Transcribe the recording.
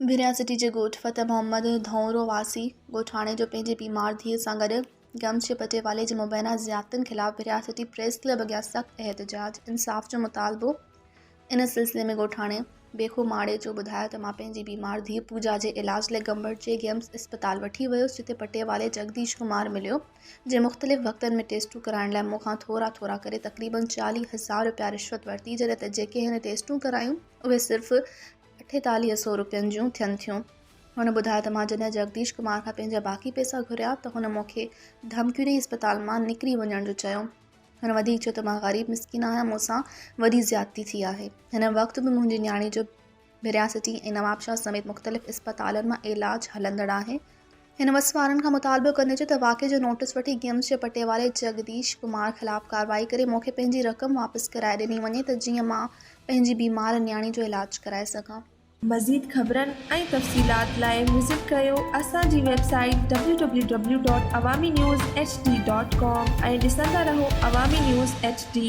भिरिया सिटी जे ॻोठ फतेह मोहम्मद धौरो वासी ॻोठाणे जो पंहिंजे बीमार धीअ सां गॾु गमशे पटेवाले जे मुबैना ज़ियादतुनि ख़िलाफ़ भिरिया सिटी प्रेस क्लब अॻियां सख़्त एहतजाज इंसाफ़ जो मुतालबो। इन सिलसिले में ॻोठाणे बेखो माड़े जो ॿुधायो त मां पंहिंजी बीमार धीअ पूजा जे इलाज लाइ गंबड़ जे गेम्स इस्पताल वठी वियुसि, जिते पटेवाले जगदीश कुमार मिलियो, जे मुख़्तलिफ़ वक़्तनि में टेस्टूं कराइण लाइ मूंखां थोरा करे तक़रीबन 40,000 रुपया रिश्वत वरिती, जॾहिं त जेके हिन टेस्टूं करायूं उहे सिर्फ़ु 4800 रुपयनि जूं थियनि थियूं। हुन ॿुधायो त मां जॾहिं जगदीश कुमार खां पंहिंजा बाक़ी पैसा घुरिया त हुन मूंखे धमकियूं ॾेई इस्पताल मां निकिरी वञण जो चयो। हुन वधीक चयो त मां ग़रीब मिसकिन आहियां, मूंसां वॾी ज़्यादती थी आहे। हिन वक़्तु बि मुंहिंजी न्याणी जो भिरिया सिटी ऐं नवाबशाह समेत मुख़्तलिफ़ इस्पतालनि मां इलाज हलंदड़ आहे। हिन वस वारनि खां मुतालबो कंदे चयो त वाक़े जो नोटिस वठी गेम्स जे पटेवाले जगदीश कुमार ख़िलाफ़ कार्रवाई करे मूंखे पंहिंजी रक़म वापसि कराए ॾिनी वञे त जीअं मां पंहिंजी बीमार न्याणी जो इलाज कराए सघां। मज़ीद ख़बरनि ऐं तफ़सीलात लाइ विज़िट कयो असांजी वेबसाइट www.awamiNewsHD.com ऐं ॾिसंदा रहो अवामी न्यूज़ HD।